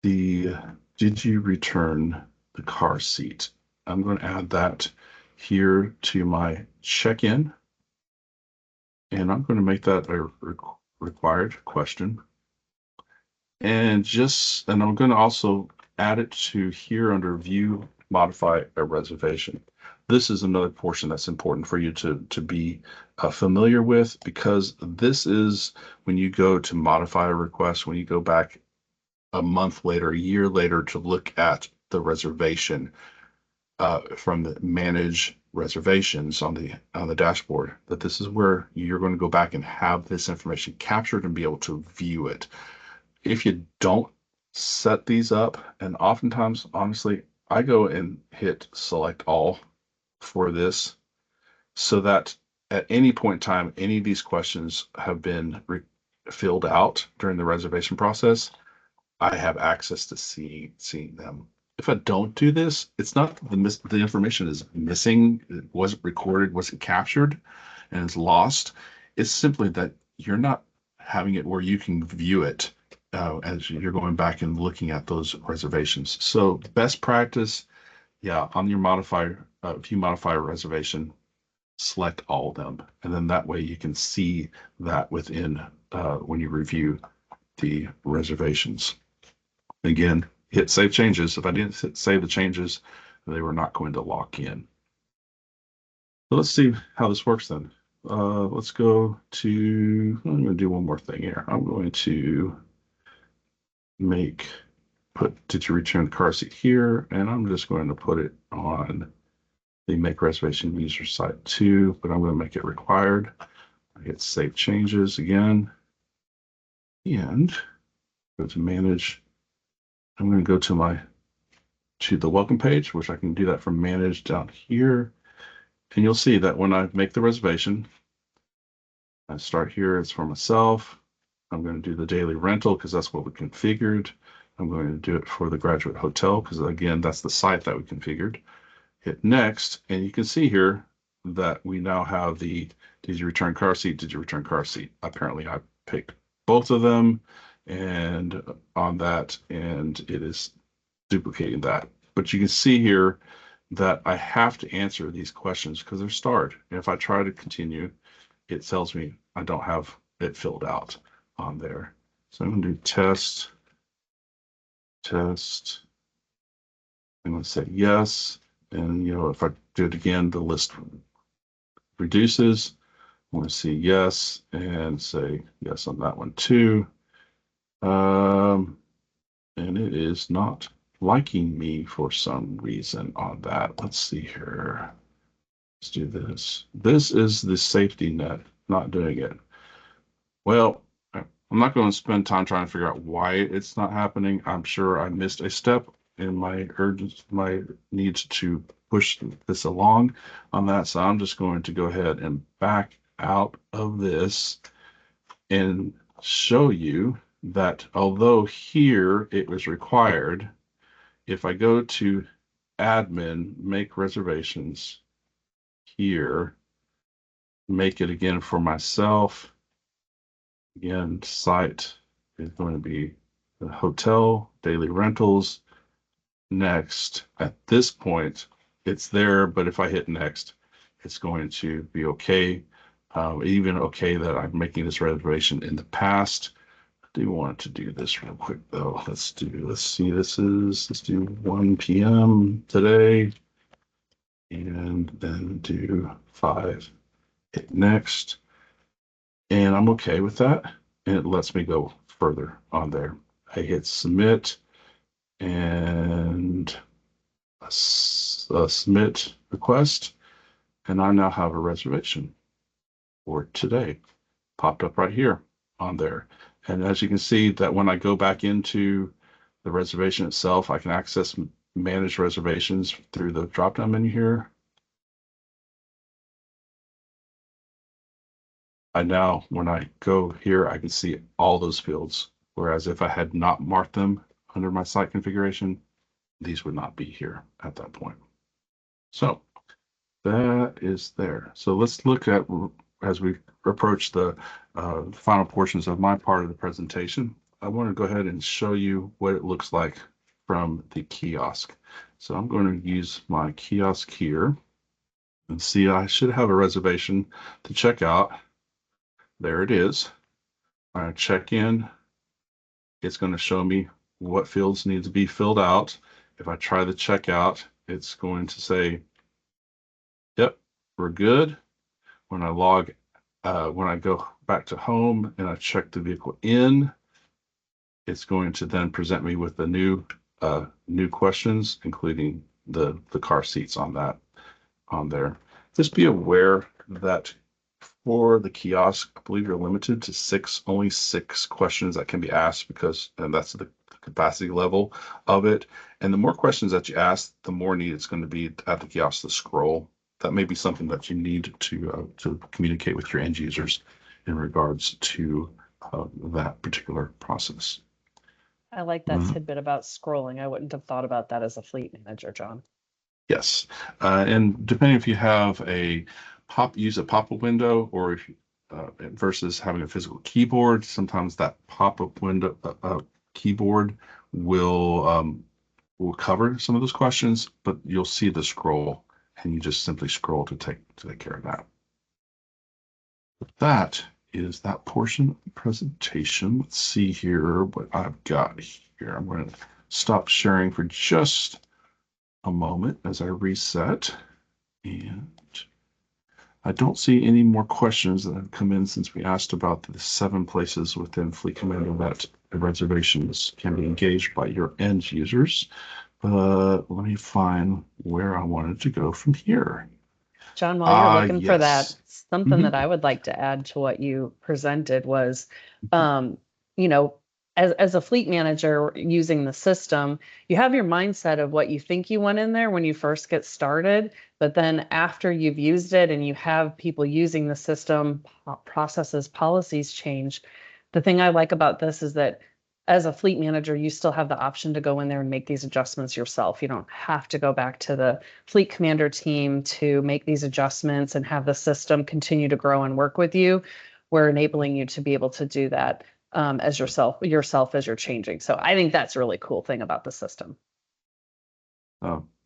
the did you return the car seat? I'm going to add that here to my check-in, and I'm going to make that a required question. And I'm going to also add it to here under view, modify a reservation. This is another portion that's important for you to be familiar with, because this is when you go to modify a request, when you go back a month later, a year later to look at the reservation from the manage reservations on the dashboard, that this is where you're going to go back and have this information captured and be able to view it. If you don't set these up, and oftentimes, honestly, I go and hit select all for this so that at any point in time, any of these questions have been filled out during the reservation process, I have access to seeing them. If I don't do this, it's not that the information is missing, it wasn't recorded, wasn't captured, and it's lost. It's simply that you're not having it where you can view it as you're going back and looking at those reservations. So best practice, yeah, on your modifier, if you modify a reservation, select all of them, and then that way you can see that within when you review the reservations. Again, hit save changes. If I didn't save the changes, they were not going to lock in. So let's see how this works then. Let's go to, I'm going to do one more thing here. I'm going to did you return the car seat here? And I'm just going to put it on the make reservation user site 2, but I'm going to make it required. I hit save changes again and go to manage. I'm going to go to the welcome page, which I can do that from manage down here. And you'll see that when I make the reservation, I start here, it's for myself. I'm going to do the daily rental because that's what we configured. I'm going to do it for the graduate hotel because, again, that's the site that we configured. Hit next, and you can see here that we now have the did you return car seat, did you return car seat. Apparently I picked both of them and on that, and it is duplicating that. But you can see here that I have to answer these questions because they're starred. And if I try to continue, it tells me I don't have it filled out on there. So I'm going to do test. I'm going to say yes. And, if I do it again, the list reduces. I'm going to see yes and say yes on that one too. And it is not liking me for some reason on that. Let's see here. Let's do this. This is the safety net not doing it. Well, I'm not going to spend time trying to figure out why it's not happening. I'm sure I missed a step in my need to push this along on that. So I'm just going to go ahead and back out of this and show you that although here it was required, if I go to admin, make reservations here, make it again for myself. Again, site is going to be the hotel, daily rentals. Next, at this point, it's there, but if I hit next, it's going to be okay. Even okay that I'm making this reservation in the past. I do want to do this real quick though. Let's see, let's do 1 p.m. today, and then do 5, hit next. And I'm okay with that. And it lets me go further on there. I hit submit, and submit request. And I now have a reservation for today popped up right here on there. And as you can see that when I go back into the reservation itself, I can access manage reservations through the drop-down menu here. When I go here, I can see all those fields. Whereas if I had not marked them under my site configuration, these would not be here at that point. So that is there. So let's look at, as we approach the final portions of my part of the presentation, I want to go ahead and show you what it looks like from the kiosk. So I'm going to use my kiosk here and see I should have a reservation to check out. There it is. I check in. It's going to show me what fields need to be filled out. If I try the checkout, it's going to say, yep, we're good. When I go back to home and I check the vehicle in, it's going to then present me with the new questions, including the car seats on there. Just be aware that for the kiosk, I believe you're limited to only six questions that can be asked and that's the capacity level of it. And the more questions that you ask, the more need it's going to be at the kiosk to scroll. That may be something that you need to communicate with your end users in regards to that particular process. I like that tidbit about scrolling. I wouldn't have thought about that as a fleet manager, John. Yes, and depending if you have use a pop-up window or if versus having a physical keyboard, sometimes that pop-up window keyboard will cover some of those questions, but you'll see the scroll, and you just simply scroll to take care of that. That is that portion of the presentation. Let's see here what I've got here. I'm going to stop sharing for just a moment as I reset, and I don't see any more questions that have come in since we asked about the 7 places within Fleet Commander that the reservations can be engaged by your end users. But let me find where I wanted to go from here. John, while you're looking for that, Yes. something that I would like to add to what you presented was, you know, as a fleet manager using the system, you have your mindset of what you think you want in there when you first get started. But then after you've used it and you have people using the system, processes, policies change. The thing I like about this is that as a fleet manager, you still have the option to go in there and make these adjustments yourself. You don't have to go back to the fleet commander team to make these adjustments and have the system continue to grow and work with you. We're enabling you to be able to do that as yourself as you're changing. So I think that's a really cool thing about the system.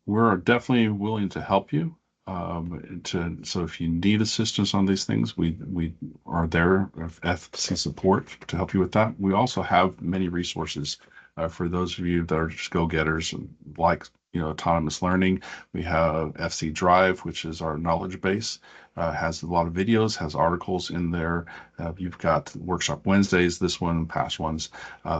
We're definitely willing to help you. So if you need assistance on these things, we are there with FC support to help you with that. We also have many resources for those of you that are just go-getters and like autonomous learning. We have FC Drive, which is our knowledge base, has a lot of videos, has articles in there. You've got Workshop Wednesdays, this one, past ones.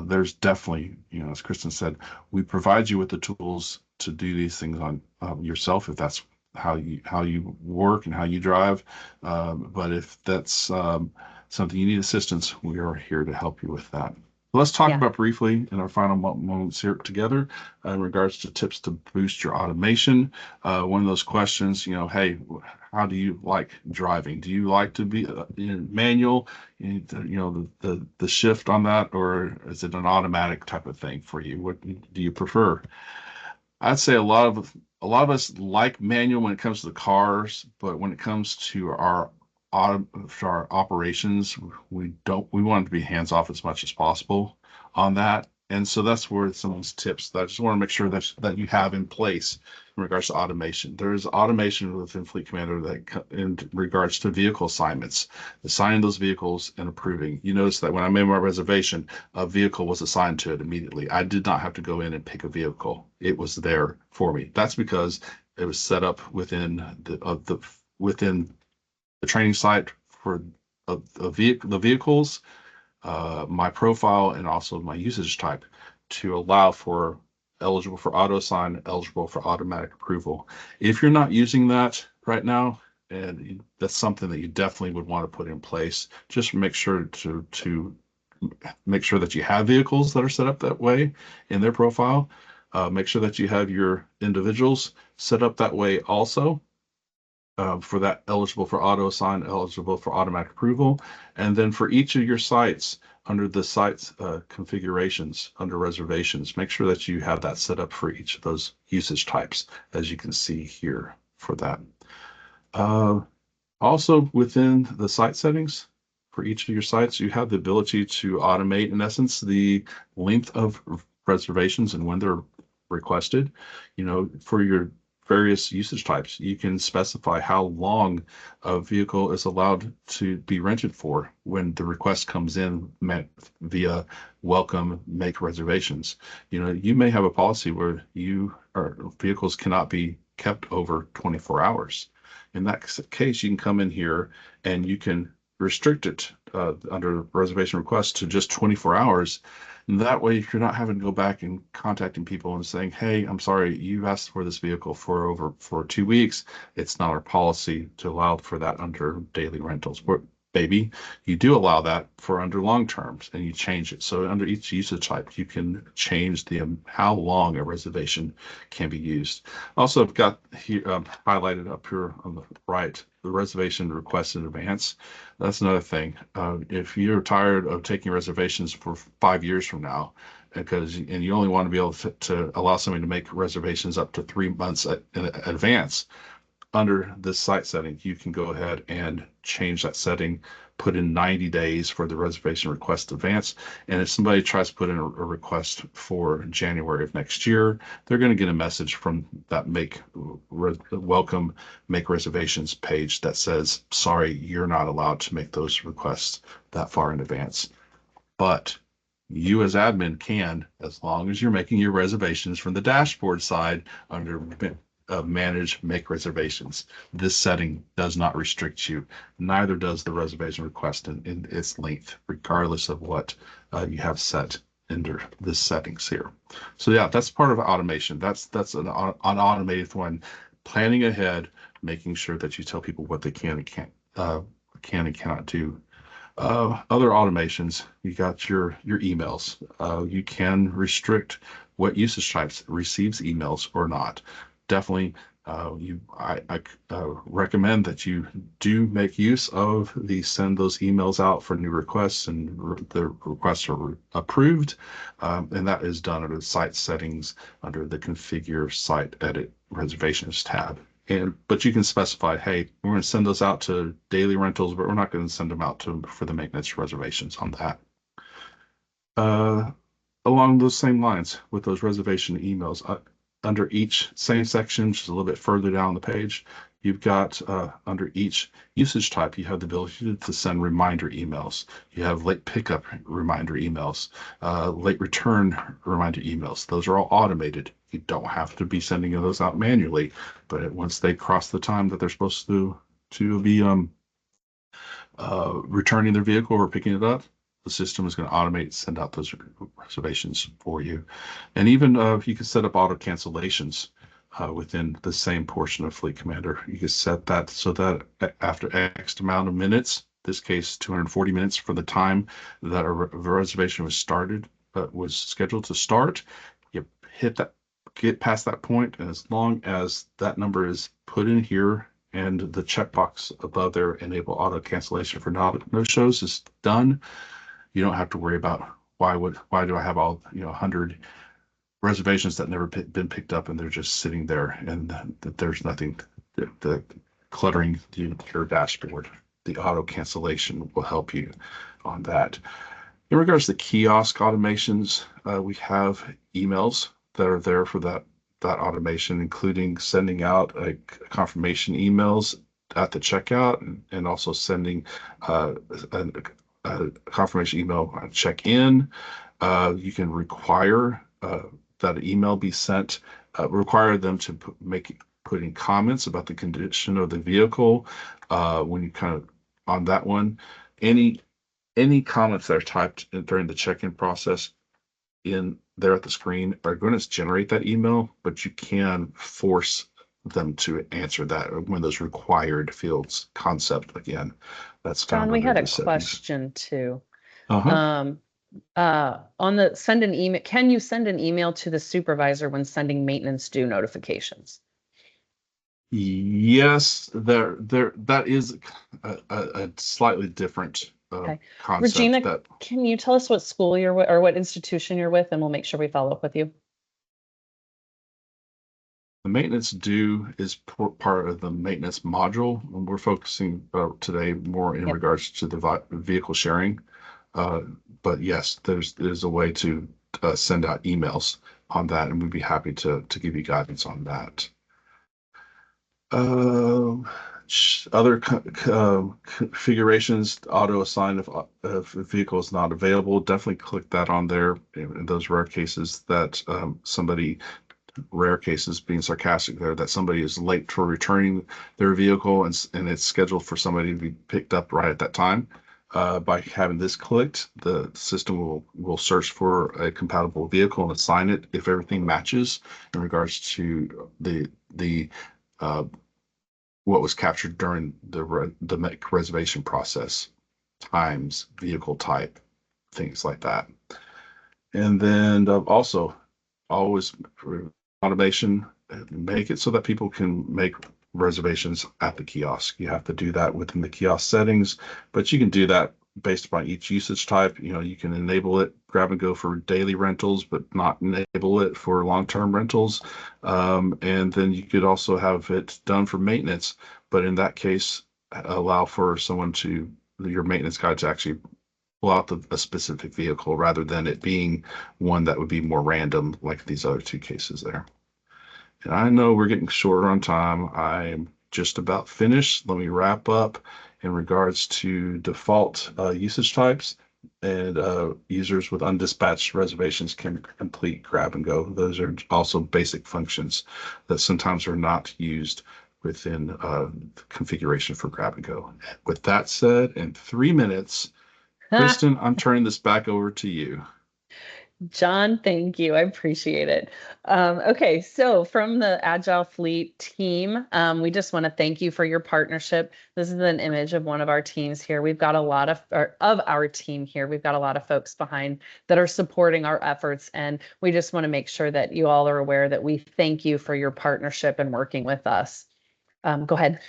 There's definitely, as Kristen said, we provide you with the tools to do these things on yourself if that's how you work and how you drive. But if that's something you need assistance, we are here to help you with that. Let's talk about briefly in our final moments here together in regards to tips to boost your automation. One of those questions, hey, how do you like driving? Do you like to be manual, the shift on that, or is it an automatic type of thing for you? What do you prefer? I'd say a lot of us like manual when it comes to the cars, but when it comes to our operations, we want to be hands off as much as possible on that. And so that's where some of these tips that I just want to make sure that you have in place in regards to automation. There is automation within Fleet Commander that in regards to vehicle assignments, assigning those vehicles and approving. You notice that when I made my reservation, a vehicle was assigned to it immediately. I did not have to go in and pick a vehicle. It was there for me. That's because it was set up within the training site for the vehicles, my profile, and also my usage type to allow for eligible for auto sign, eligible for automatic approval. If you're not using that right now, and that's something that you definitely would want to put in place, just make sure to make sure that you have vehicles that are set up that way in their profile. Make sure that you have your individuals set up that way also, for that eligible for auto assign, eligible for automatic approval. And then for each of your sites, under the sites configurations, under reservations, make sure that you have that set up for each of those usage types, as you can see here for that. Also, within the site settings for each of your sites, you have the ability to automate, in essence, the length of reservations and when they're requested. For your various usage types, you can specify how long a vehicle is allowed to be rented for when the request comes in via welcome make reservations. You may have a policy where vehicles cannot be kept over 24 hours. In that case, you can come in here and you can restrict it under reservation request to just 24 hours. And that way, you're not having to go back and contacting people and saying, "Hey, I'm sorry, you've asked for this vehicle for 2 weeks. It's not our policy to allow for that under daily rentals." Baby, you do allow that for under long terms, and you change it. So under each usage type, you can change how long a reservation can be used. Also, I've got here highlighted up here on the right, the reservation request in advance. That's another thing. If you're tired of taking reservations for 5 years from now, and you only want to be able to allow somebody to make reservations up to 3 months in advance, under this site setting, you can go ahead and change that setting, put in 90 days for the reservation request advance. And if somebody tries to put in a request for January of next year, they're going to get a message from that welcome make reservations page that says, "Sorry, you're not allowed to make those requests that far in advance." But you as admin can, as long as you're making your reservations from the dashboard side under manage make reservations. This setting does not restrict you. Neither does the reservation request in its length, regardless of what you have set under this settings here. So yeah, that's part of automation. That's an automated one, planning ahead, making sure that you tell people what they can and cannot do. Other automations, you got your emails. You can restrict what usage types receives emails or not. Definitely, I recommend that you do make use of send those emails out for new requests, and the requests are approved, and that is done under the site settings under the configure site edit reservations tab. But you can specify, hey, we're going to send those out to daily rentals, but we're not going to send them out for the maintenance reservations on that. Along those same lines with those reservation emails, under each same section, which is a little bit further down the page, you've got under each usage type, you have the ability to send reminder emails. You have late pickup reminder emails, late return reminder emails. Those are all automated. You don't have to be sending those out manually, but once they cross the time that they're supposed to be returning their vehicle or picking it up, the system is going to automate, send out those reservations for you. And even you can set up auto cancellations within the same portion of Fleet Commander. You can set that so that after X amount of minutes, this case 240 minutes from the time that a reservation was scheduled to start, you get past that point, and as long as that number is put in here and the checkbox above there, enable auto cancellation for no shows, is done, you don't have to worry about why do I have all 100 reservations that never been picked up and they're just sitting there, and that there's nothing cluttering your dashboard. The auto cancellation will help you on that. In regards to kiosk automations, we have emails that are there for that automation, including sending out confirmation emails at the checkout, and also sending a confirmation email on check-in. You can require that email be sent, require them to put in comments about the condition of the vehicle. When you kind of on that one, any comments that are typed during the check-in process in there at the screen are going to generate that email, but you can force them to answer that when those required fields concept again. That's John, found we under had a the settings. question too. Uh-huh. Um, on the send an email, can you send an email to the supervisor when sending maintenance due notifications? Yes, that is a slightly different Okay. concept Regina, that can you tell us what school you're with or what institution you're with, and we'll make sure we follow up with you? the maintenance due is part of the maintenance module. And we're focusing today more in Yep. regards to the vehicle sharing. Uh, but yes, there's a way to send out emails on that, and we'd be happy to give you guidance on that. Um, Other configurations, auto assign if a vehicle is not available, definitely click that on there in those rare cases that rare cases being sarcastic there, that somebody is late for returning their vehicle and it's scheduled for somebody to be picked up right at that time. By having this clicked, the system will search for a compatible vehicle and assign it if everything matches in regards to the uh, what was captured during the reservation process, times, vehicle type, things like that. And then also always for automation, make it so that people can make reservations at the kiosk. You have to do that within the kiosk settings, but you can do that based upon each usage type. You know, you can enable it grab and go for daily rentals, but not enable it for long-term rentals. And then you could also have it done for maintenance, but in that case, allow for your maintenance guy to actually pull out a specific vehicle rather than it being one that would be more random like these other two cases there. And I know we're getting shorter on time. I'm just about finished. Let me wrap up in regards to default usage types and users with undispatched reservations can complete grab and go. Those are also basic functions that sometimes are not used within the configuration for grab and go. With that said, in 3 minutes, Kristen, I'm turning this back over to you. John, thank you. I appreciate it. Okay, so from the Agile Fleet team, we just want to thank you for your partnership. This is an image of one of our teams here. We've got a lot of our team here. We've got a lot of folks behind that are supporting our efforts, and we just want to make sure that you all are aware that we thank you for your partnership and working with us. Go ahead.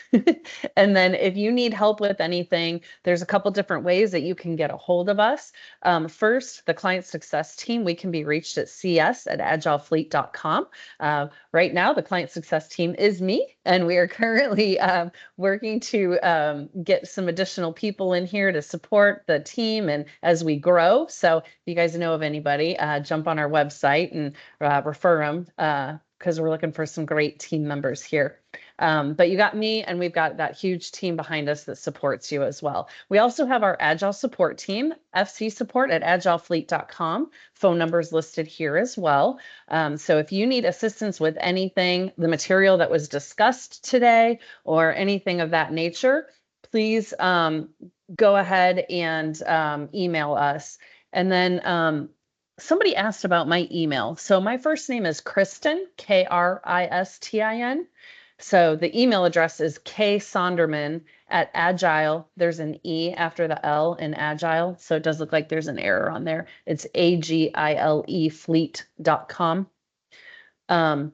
And then if you need help with anything, there's a couple different ways that you can get a hold of us. First, the client success team, we can be reached at cs@agilefleet.com. Right now, the client success team is me, and we are currently working to get some additional people in here to support the team and as we grow. So if you guys know of anybody, jump on our website and refer them because we're looking for some great team members here. But you got me, and we've got that huge team behind us that supports you as well. We also have our Agile support team, fcsupport@agilefleet.com. Phone numbers listed here as well. So if you need assistance with anything, the material that was discussed today or anything of that nature, please go ahead and email us. And then somebody asked about my email. So my first name is Kristen, Kristin. So the email address is ksonderman@agile. There's an E after the L in agile. So it does look like there's an error on there. It's AGILE fleet.com. But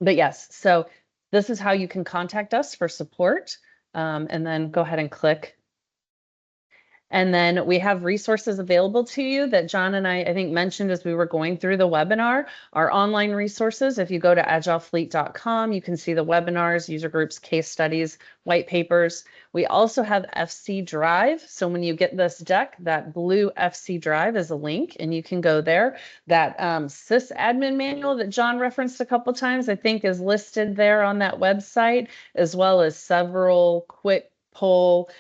yes, so this is how you can contact us for support. And then go ahead and click. And then we have resources available to you that John and I think, mentioned as we were going through the webinar, our online resources. If you go to agilefleet.com, you can see the webinars, user groups, case studies, white papers. We also have FC Drive. So when you get this deck, that blue FC Drive is a link and you can go there. That sysadmin manual that John referenced a couple times, I think is listed there on that website, as well as several quick pull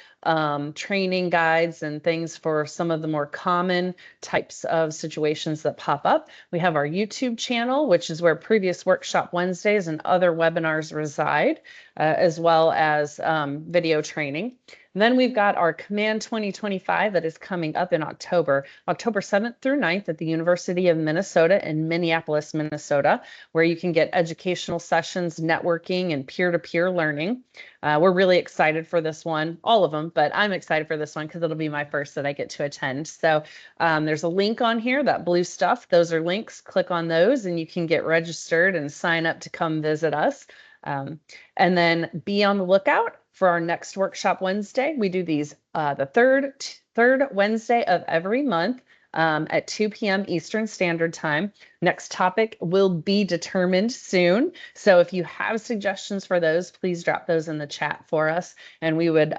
training guides and things for some of the more common types of situations that pop up. We have our YouTube channel, which is where previous Workshop Wednesdays and other webinars reside, as well as video training. And then we've got our Command 2025 that is coming up in October 7th through 9th at the University of Minnesota in Minneapolis, Minnesota, where you can get educational sessions, networking, and peer-to-peer learning. We're really excited for this one, all of them, but I'm excited for this one because it'll be my first that I get to attend. So there's a link on here, that blue stuff. Those are links. Click on those and you can get registered and sign up to come visit us. And then be on the lookout for our next Workshop Wednesday. We do these the third Wednesday of every month at 2 p.m. Eastern Standard Time. Next topic will be determined soon. So if you have suggestions for those, please drop those in the chat for us. And we would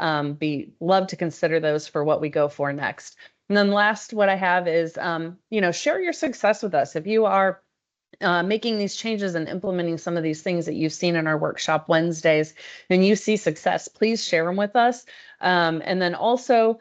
love to consider those for what we go for next. And then last, what I have is, share your success with us. If you are making these changes and implementing some of these things that you've seen in our Workshop Wednesdays and you see success, please share them with us. And then also,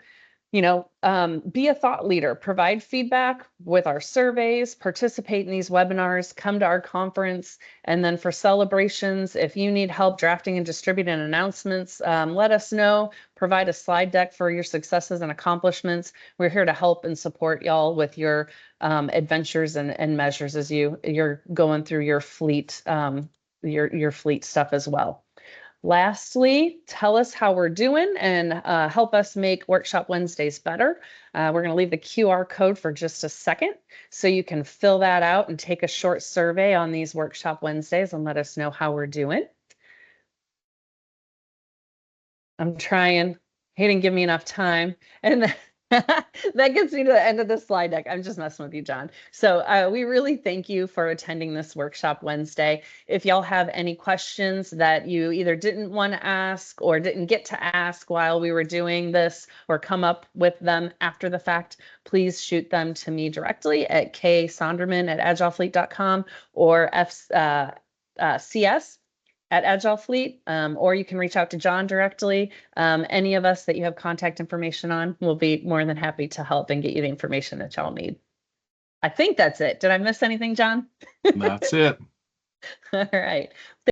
be a thought leader, provide feedback with our surveys, participate in these webinars, come to our conference. And then for celebrations, if you need help drafting and distributing announcements, let us know, provide a slide deck for your successes and accomplishments. We're here to help and support y'all with your adventures and measures as you're going through your fleet, your fleet stuff as well. Lastly, tell us how we're doing and help us make Workshop Wednesdays better. We're going to leave the QR code for just a second so you can fill that out and take a short survey on these Workshop Wednesdays and let us know how we're doing. I'm trying. He didn't give me enough time. And that gets me to the end of the slide deck. I'm just messing with you, John. So we really thank you for attending this Workshop Wednesday. If y'all have any questions that you either didn't want to ask or didn't get to ask while we were doing this or come up with them after the fact, please shoot them to me directly at ksonderman@agilefleet.com or CS@Agile Fleet, or you can reach out to John directly. Any of us that you have contact information on will be more than happy to help and get you the information that y'all need. I think that's it. Did I miss anything, John? That's it. All right.